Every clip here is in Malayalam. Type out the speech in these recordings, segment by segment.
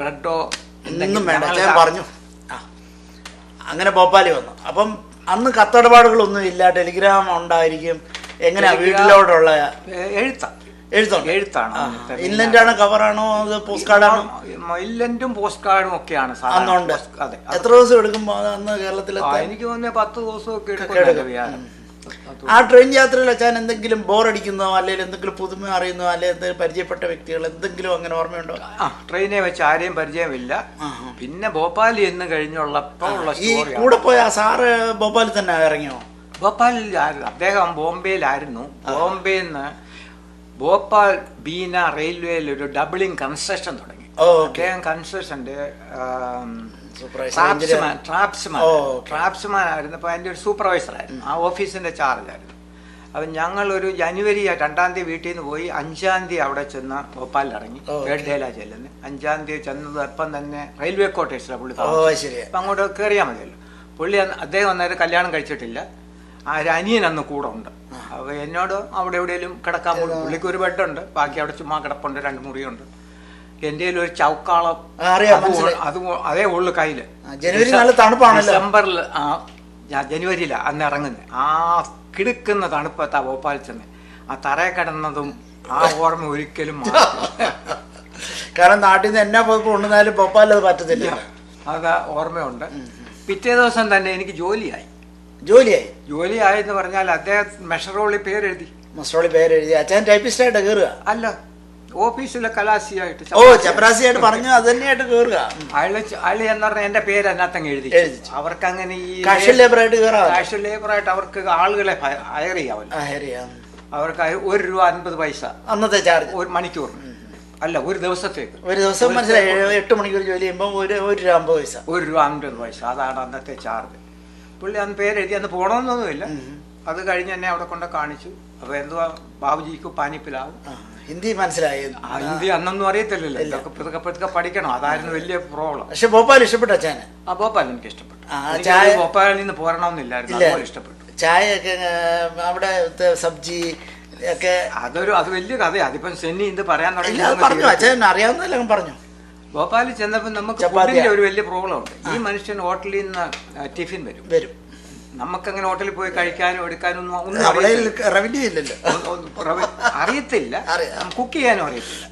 ബ്രെഡോ ഒന്നും വേണ്ട. ഞാൻ പറഞ്ഞു അങ്ങനെ ഭോപ്പാലിൽ വന്നു. അപ്പം അന്ന് കത്തടപാടുകളൊന്നും ഇല്ല, ടെലിഗ്രാം ഉണ്ടായിരിക്കും. എങ്ങനെയാ വീട്ടിലോട്ടുള്ള എഴുത്താണ്? ഇൻലൻഡ് ആണോ കവറാണോ അത് പോസ്റ്റ് കാർഡാണോ? ഇൻലൻഡും പോസ്റ്റ് കാർഡും ഒക്കെയാണ് അന്നുണ്ട്. എത്ര ദിവസം എടുക്കുമ്പോ അന്ന് കേരളത്തിൽ? എനിക്ക് തോന്നുന്നത് 10 ദിവസമൊക്കെ എടുക്കും. ആ ട്രെയിൻ യാത്രയിൽ അച്ഛൻ എന്തെങ്കിലും ബോറടിക്കുന്നോ അല്ലെങ്കിൽ എന്തെങ്കിലും പുതുമ അറിയുന്നോ അല്ലെങ്കിൽ എന്തെങ്കിലും പരിചയപ്പെട്ട വ്യക്തികൾ എന്തെങ്കിലും അങ്ങനെ ഓർമ്മയുണ്ടോ? ട്രെയിനെ വെച്ച് ആരെയും പരിചയമില്ല. പിന്നെ ഭോപ്പാലിൽ എന്ന് കഴിഞ്ഞുള്ളപ്പോൾ ഈ കൂടെ പോയ സാറ് ഭോപ്പാലിൽ തന്നെ ഇറങ്ങിയോ? ഭോപ്പാലിൽ അദ്ദേഹം ബോംബെയിലായിരുന്നു. ബോംബെയിൽ നിന്ന് ഭോപ്പാൽ ബീന റെയിൽവേയിൽ ഒരു ഡബിളിംഗ് കൺസ്ട്രക്ഷൻ തുടങ്ങി. അദ്ദേഹം കൺസ്ട്രക്ഷൻ്റെ ട്രാപ്സ്മാൻ ആയിരുന്നു. അപ്പോൾ അതിൻ്റെ ഒരു സൂപ്പർവൈസറായിരുന്നു. ആ ഓഫീസിൻ്റെ ചാർജായിരുന്നു. അപ്പം ഞങ്ങളൊരു ജനുവരി 2-ാം തീയതി വീട്ടിൽ നിന്ന് പോയി 5-ാം തീയതി അവിടെ ചെന്ന് ഭോപ്പാലിൽ ഇറങ്ങി. 3rd ഡേയിലാണ് ചെല്ലുന്നത്. 5-ാം തീയതി ചെന്നത് അപ്പം തന്നെ റെയിൽവേ ക്വാർട്ടേഴ്സിലാണ് പുള്ളി. അപ്പം അങ്ങോട്ട് കയറിയാൽ മതിയല്ലോ. പുള്ളി അദ്ദേഹം അന്നേരം കല്യാണം കഴിച്ചിട്ടില്ല. ആ ഒരു അനിയൻ അന്ന് കൂടെ ഉണ്ട്. അപ്പോൾ എന്നോട് അവിടെ എവിടെയെങ്കിലും കിടക്കാൻ പോലും, പുള്ളിക്ക് ഒരു ബെഡുണ്ട്, ബാക്കി അവിടെ ചുമ്മാ കിടപ്പുണ്ട്, 2 മുറിയുണ്ട്. എൻ്റെ ഒരു ചൗക്കാളം അത് അതേ ഉള്ളു കയ്യില്. ഡിസംബറിൽ ജനുവരിയിലാണ് അന്ന് ഇറങ്ങുന്നത്. ആ കിടക്കുന്ന തണുപ്പത്താ ഭോപ്പാലിൽ ചെന്ന് ആ തറയെ കിടന്നതും ആ ഓർമ്മ ഒരിക്കലും കാരണം നാട്ടിൽ നിന്ന് എന്നാ കൊണ്ടുവന്നാലും ഭോപ്പാലിൽ അത് പറ്റത്തില്ല. അത് ഓർമ്മയുണ്ട്. പിറ്റേ ദിവസം തന്നെ എനിക്ക് ജോലിയായെന്ന് പറഞ്ഞാൽ അദ്ദേഹം മെഷറോളി പേരെഴുതി. അച്ഛൻ ടൈപ്പിസ്റ്റായിട്ട് കയറുക അല്ല, ഓഫീസിലെ കലാസിയായിട്ട് ചപ്പരാസിയായിട്ട് പറഞ്ഞു അത് തന്നെയായിട്ട് കയറുക. അയാള് എന്ന് പറഞ്ഞാൽ എന്റെ പേര് അതിനകത്തങ്ങ് എഴുതി. അവർക്ക് അങ്ങനെ ഈ കാഷ്വൽ ലേബറായിട്ട് ലേബറായിട്ട് അവർക്ക് ആളുകളെ ഹയർ ചെയ്യാമല്ലോ. അവർക്ക് ₹1.50 അന്നത്തെ ചാർജ് ഒരു മണിക്കൂറിന്. അല്ല, ഒരു ദിവസത്തേക്ക്. ഒരു ദിവസം മനസ്സിലായി. 8 മണിക്കൂർ ജോലി ചെയ്യുമ്പോൾ ₹1.50. അതാണ് അന്നത്തെ ചാർജ്. പുള്ളി അന്ന് പേരെഴുതി. അന്ന് പോകണമെന്നൊന്നുമില്ല. അത് കഴിഞ്ഞ് എന്നെ അവിടെ കൊണ്ട് കാണിച്ചു. അപ്പൊ എന്തുവാ ബാബുജിക്ക് പാനിപ്പിലാവും. ഹിന്ദി മനസ്സിലായി. ഹിന്ദി അന്നൊന്നും അറിയത്തില്ലല്ലോ. ഇതൊക്കെ പഠിക്കണം. അതായിരുന്നു വലിയ പ്രോബ്ലം. പക്ഷെ ഭോപ്പാൽ ഇഷ്ടപ്പെട്ടു അച്ഛനെ? ഭോപ്പാൽ എനിക്ക് ഇഷ്ടപ്പെട്ടു. ഭോപ്പാലിൽ നിന്ന് പോരണമെന്നില്ലായിരുന്നു. അതുപോലെ ഇഷ്ടപ്പെട്ടു. ചായ ഒക്കെ അവിടെ സബ്ജി ഒക്കെ അത് വലിയ കഥയാണ്. അതിപ്പം സെന്നി ഇത് പറയാൻ തുടങ്ങി. അച്ഛൻ അറിയാവുന്നതെല്ലാം പറഞ്ഞു. ഭോപ്പാലിൽ ചെന്നപ്പോൾ നമുക്ക് ഫുഡിന്റെ ഒരു വലിയ പ്രോബ്ലം ഉണ്ട്. ഈ മനുഷ്യൻ ഹോട്ടലിൽ നിന്ന് ടിഫിൻ വരും. നമുക്കങ്ങനെ ഹോട്ടലിൽ പോയി കഴിക്കാനും എടുക്കാനും ഒന്നും അറിയത്തില്ല. കുക്ക് ചെയ്യാനും അറിയത്തില്ല.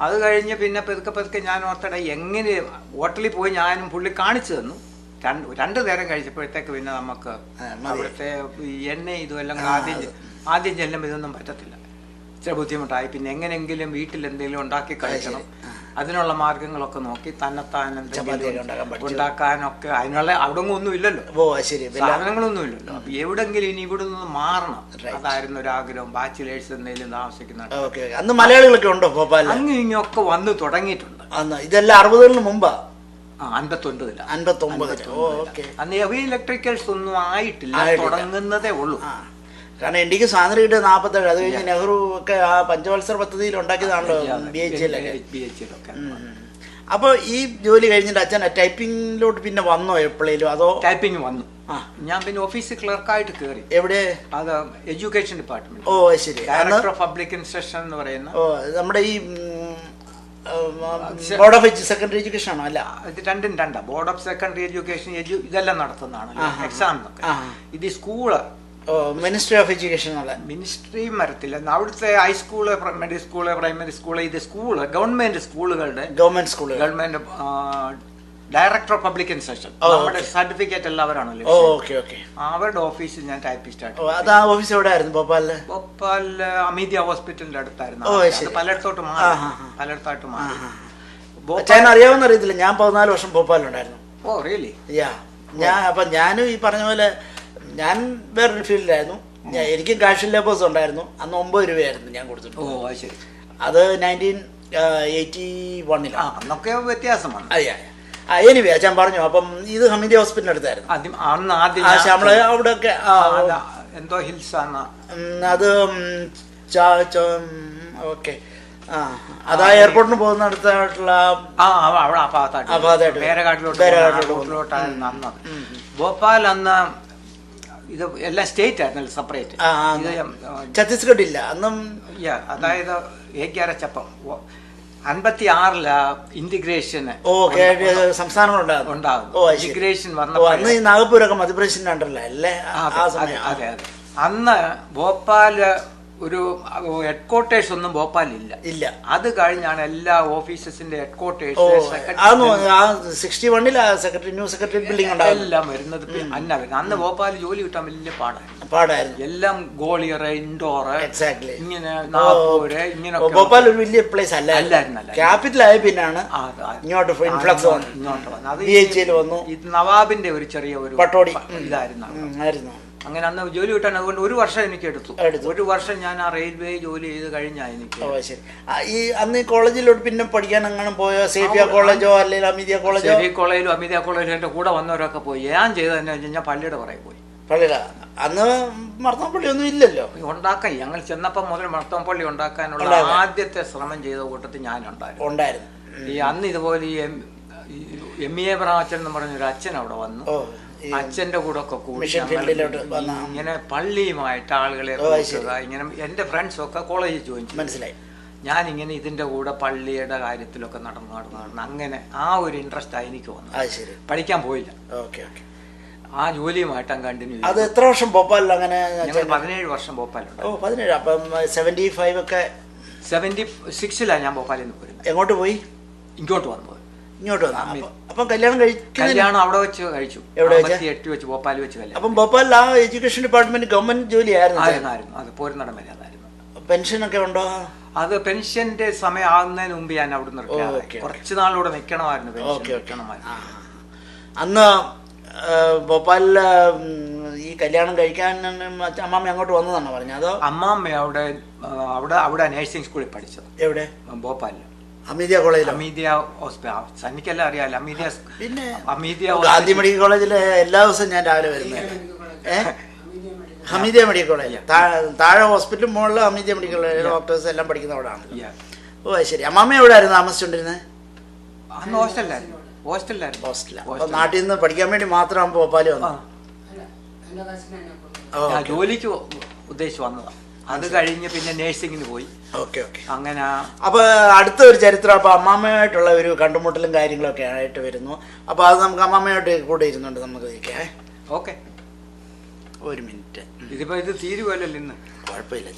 അത് കഴിഞ്ഞ് പിന്നെ പതുക്കെ ഞാൻ ഓർത്തട എങ്ങനെ ഹോട്ടലിൽ പോയി ഞാനും പുള്ളി കാണിച്ചു തന്നു. 2 നേരം കഴിച്ചപ്പോഴത്തേക്ക് പിന്നെ നമുക്ക് അവിടുത്തെ എണ്ണ ഇതുമെല്ലാം ആദ്യം ചെല്ലുമ്പോൾ ഇതൊന്നും പറ്റത്തില്ല. ഇച്ചിരി ബുദ്ധിമുട്ടായി. പിന്നെ എങ്ങനെയെങ്കിലും വീട്ടിൽ എന്തെങ്കിലും ഉണ്ടാക്കി കഴിക്കണം. അതിനുള്ള മാർഗങ്ങളൊക്കെ നോക്കി തന്നെത്താൻ ഉണ്ടാക്കാനൊക്കെ അതിനുള്ള അവിടെ ഒന്നും ഇല്ലല്ലോ, സാധനങ്ങളൊന്നും ഇല്ലല്ലോ. അപ്പൊ എവിടെങ്കിലും ഇനി ഇവിടെ നിന്ന് മാറണം. അതായിരുന്നു ഒരു ആഗ്രഹം. ബാച്ചിലേഴ്സ് എന്തെങ്കിലും താമസിക്കുന്നുണ്ട്. അന്ന് മലയാളികളൊക്കെ ഉണ്ടോ ഭോപ്പാലിൽ? അങ്ങ് ഇങ്ങൊക്കെ വന്ന് തുടങ്ങിയിട്ടുണ്ട്. ഇതെല്ലാം 60-കളിന് മുമ്പാ? 59. അന്ന് ഹെവി ഇലക്ട്രിക്കൽസ് ഒന്നും ആയിട്ടില്ല, തുടങ്ങുന്നതേ ഉള്ളൂ. കാരണം ഇന്ത്യക്ക് സ്വാതന്ത്ര്യം കിട്ടിയത് 47. അത് കഴിഞ്ഞ് നെഹ്റു ഒക്കെ ആ പഞ്ചവത്സര പദ്ധതിയിൽ ഉണ്ടാക്കിയതാണല്ലോ BHL. അപ്പൊ ഈ ജോലി കഴിഞ്ഞിട്ട് അച്ഛൻ ടൈപ്പിംഗിലോട്ട് പിന്നെ വന്നോ എപ്പോഴേലും? അതോ ടൈപ്പിംഗ് വന്നു. ഞാൻ പിന്നെ ഓഫീസിൽ ക്ലർക്കായിട്ട് കയറി. എവിടെ? അത് എഡ്യൂക്കേഷൻ ഡിപ്പാർട്ട്മെന്റ്. ശരി. ഡയറക്ടർ ഓഫ് പബ്ലിക് ഇൻസ്ട്രക്ഷൻ എന്ന് പറയുന്ന നമ്മുടെ ഈ ബോർഡ് ഓഫ് സെക്കൻഡറി എഡ്യൂക്കേഷൻ ആണോ? അല്ല, ഇത് രണ്ടും ബോർഡ് ഓഫ് സെക്കൻഡറി എഡ്യൂക്കേഷൻ ഇതെല്ലാം നടത്തുന്നതാണ് എക്സാം. ഇത് സ്കൂള് മിനിസ്ട്രി ഓഫ് എഡ്യൂക്കേഷൻ. മിനിസ്ട്രിയും വരത്തില്ല. അവിടുത്തെ high school, middle school, primary school, ഇത് സ്കൂള് ഗവൺമെന്റ് സ്കൂളുകളുടെ government director of public instruction. നമ്മുടെ സർട്ടിഫിക്കറ്റ് എല്ലാവരാണല്ലോ. അവരുടെ ഓഫീസിൽ ഞാൻ ടൈപ്പിസ്റ്റ് ആയിട്ട്. ഓഫീസ് എവിടെ ആയിരുന്നു ഭോപ്പാലില്? ഭോപ്പാലില് അമീദിയ ഹോസ്പിറ്റലിന്റെ അടുത്തായിരുന്നു. പലയിടത്തോട്ട് മാറി. അറിയാവുന്ന അറിയത്തില്ല. ഞാൻ 14 വർഷം ഭോപ്പാലിലുണ്ടായിരുന്നു. റിയലി? ഞാനും ഈ പറഞ്ഞ പോലെ ഞാൻ വേറൊരു ഫീൽഡിലായിരുന്നു. എനിക്കും കാഷ്വൽ ലേബേഴ്സ് ഉണ്ടായിരുന്നു. അന്ന് 9 രൂപയായിരുന്നു ഞാൻ കൊടുത്തിട്ടുണ്ട്. അത് 1981. അന്നൊക്കെ വ്യത്യാസമാണ്. എനിവേ അച്ഛൻ പറഞ്ഞു. അപ്പം ഇത് ഹമീദി ഹോസ്പിറ്റലിന് അടുത്തായിരുന്നു. നമ്മള് അവിടെ ഒക്കെ എന്തോ ഹിൽസ് ആണ് അത്. ഓക്കെ. അതാ എയർപോർട്ടിന് പോകുന്ന അടുത്തായിട്ടുള്ള ഭോപ്പാൽ. അന്ന് ഇത് എല്ലാം സ്റ്റേറ്റ് ആയിരുന്നല്ലോ, സെപ്പറേറ്റ്. ഛത്തീസ്ഗഡ് ഇല്ല അന്നും. അതായത് 11 ചപ്പം 56 ഇന്റഗ്രേഷന് സംസ്ഥാനങ്ങളുണ്ടാകും. ഇന്റഗ്രേഷൻ അന്ന് ഈ നാഗപ്പൂരൊക്കെ മധ്യപ്രദേശിന്റെ അണ്ടറില്ല അല്ലേ? അതെ അതെ. അന്ന് ഭോപ്പാല് ഒരു ഹെഡ് ക്വാർട്ടേഴ്സ് ഒന്നും ഭോപ്പാലില്ല. ഇല്ല. അത് കഴിഞ്ഞാണ് എല്ലാ ഓഫീസസിന്റെ headquarters 61 new secretary building എല്ലാം വരുന്നത് അന്ന് ഭോപ്പാൽ ജോലി കിട്ടാൻ വലിയ പാടായിരുന്നു. എല്ലാം ഗോളിയർ, ഇൻഡോർ, ഇങ്ങനെ നാഗ്പൂര്, ഇങ്ങനെ ഭോപ്പാൽ ഒരു വലിയ പ്ലേസ് അല്ലായിരുന്നു. ക്യാപിറ്റൽ ആയ പിന്നാണ് ഇങ്ങോട്ട് ഇൻഫ്ലക്സ് വന്നു. ഇത് നവാബിന്റെ ഒരു ചെറിയ ഒരു പട്ടോടി ഇതായിരുന്നു. അങ്ങനെ അന്ന് ജോലി കിട്ടാൻ അതുകൊണ്ട് 1 വർഷം എനിക്ക് എടുത്തു. 1 വർഷം ഞാൻ ആ റെയിൽവേ ജോലി ചെയ്ത് കഴിഞ്ഞാൽ എനിക്ക്. ശരി. ഈ അന്ന് കോളേജിലോട്ട് പിന്നെ പഠിക്കാൻ അങ്ങനെ പോയോ? സേഫിയ കോളേജോ അല്ലെങ്കിൽ അമിതിയ കോളേജോ? സേഫിയ കോളേജിലും അമിതിയ കോളേജിലും എന്റെ കൂടെ വന്നവരൊക്കെ പോയി. ഞാൻ ചെയ്തതെന്ന് വെച്ച് കഴിഞ്ഞാൽ പള്ളിയുടെ പുറകെ പോയി. പള്ളിയുടെ അന്ന് മർത്തോപ്പള്ളി ഒന്നും ഇല്ലല്ലോ. ഉണ്ടാക്കാൻ ഞങ്ങൾ ചെന്നപ്പം മുതൽ മർത്തോപ്പള്ളി ഉണ്ടാക്കാനുള്ള ആദ്യത്തെ ശ്രമം ചെയ്ത കൂട്ടത്തിൽ ഞാൻ ഉണ്ടായിരുന്നു. ഈ അന്ന് ഇതുപോലെ ഈ MA ബ്രാച്ചൻ എന്ന് പറഞ്ഞൊരു അച്ഛൻ അവിടെ വന്നു. അച്ഛന്റെ കൂടെ ഒക്കെ കൂടി ഇങ്ങനെ പള്ളിയുമായിട്ട് ആളുകളെ ഇങ്ങനെ എന്റെ ഫ്രണ്ട്സ് ഒക്കെ കോളേജിൽ ജോയിൻ ചെയ്തു. മനസ്സിലായി. ഞാനിങ്ങനെ ഇതിന്റെ കൂടെ പള്ളിയുടെ കാര്യത്തിലൊക്കെ നടന്നു അങ്ങനെ ആ ഒരു ഇൻട്രസ്റ്റ് എനിക്ക് വന്നു. പഠിക്കാൻ പോയില്ല. ആ ജോലിയുമായിട്ട് കണ്ടിന്യൂ. അത് എത്ര വർഷം ഭോപ്പാലിൽ? അങ്ങനെ 17 വർഷം ഭോപ്പാലുണ്ട്. 17. അപ്പം 75 ഒക്കെ 76 ഞാൻ ഭോപ്പാലിൽ നിന്ന് പോരുന്നത്. എങ്ങോട്ട് പോയി? ഇങ്ങോട്ട് വന്നത്. ഇങ്ങോട്ട് വന്നു. അപ്പം കല്യാണം അവിടെ വെച്ച് കഴിച്ചു. 8 വെച്ച് ഭോപ്പാൽ വെച്ച് കല്യാണം. അപ്പം ഭോപ്പാലിൽ ആ എഡ്യൂക്കേഷൻ ഡിപ്പാർട്ട്മെന്റ് ഗവൺമെന്റ് ജോലി ആയിരുന്നു. അത് പോരുന്നിടം വരെ അതായിരുന്നു. പെൻഷൻ ഒക്കെ ഉണ്ടോ? അത് പെൻഷന്റെ സമയം ആകുന്നതിന് മുമ്പ് ഞാൻ അവിടെ നിർത്തി. കുറച്ച് നാളിലൂടെ നിൽക്കണമായിരുന്നു പെൻഷൻ. അന്ന് ഭോപ്പാലില് ഈ കല്യാണം കഴിക്കാൻ അമ്മാമ്മ അങ്ങോട്ട് വന്നതാണോ പറഞ്ഞത്? അതോ അമ്മാമ്മ അവിടെ നഴ്സിംഗ് സ്കൂളിൽ പഠിച്ചത്. എവിടെ? ഭോപ്പാലിൽ അമീദിയ കോളേജിൽ. അമീദിയ ഹോസ്പിറ്റൽ സന്നിക്കെല്ലാം അറിയാലോ. പിന്നെ അമീദിയ ഗാന്ധി മെഡിക്കൽ കോളേജിലെ എല്ലാ ദിവസവും ഞാൻ രാവിലെ വരുന്നത്. ഹമീദിയ മെഡിക്കൽ കോളേജ് താഴെ ഹോസ്പിറ്റലും മുകളിൽ ഹമീദിയ മെഡിക്കൽ കോളേജ് ഡോക്ടേഴ്സ് എല്ലാം പഠിക്കുന്ന അവിടെ ആണ്. ശരി. അമ്മാമ്മ എവിടെ ആയിരുന്നു താമസിച്ചോണ്ടിരുന്നത്? ഹോസ്റ്റലിലാണ്. നാട്ടിൽ നിന്ന് പഠിക്കാൻ വേണ്ടി മാത്രം ഭോപ്പാല് വന്നു. ജോലിക്ക് ഉദ്ദേശിച്ച് വന്നതാണ്. അത് കഴിഞ്ഞ് പിന്നെ നേഴ്സിംഗിന് പോയി. അങ്ങനെ. അപ്പൊ അടുത്ത ഒരു ചരിത്രം അപ്പൊ അമ്മാമ്മയായിട്ടുള്ള ഒരു കണ്ടുമുട്ടലും കാര്യങ്ങളൊക്കെ ആയിട്ട് വരുന്നു. അപ്പൊ അത് നമുക്ക് അമ്മാമ്മയായിട്ട് കൂടെ ഇരുന്നുണ്ട് നമുക്ക് ഇരിക്കാം. ഓക്കെ. ഒരു മിനിറ്റ്. ഇതിപ്പോ ഇത് തീരുവല്ലോ ഇന്ന്. കുഴപ്പമില്ല.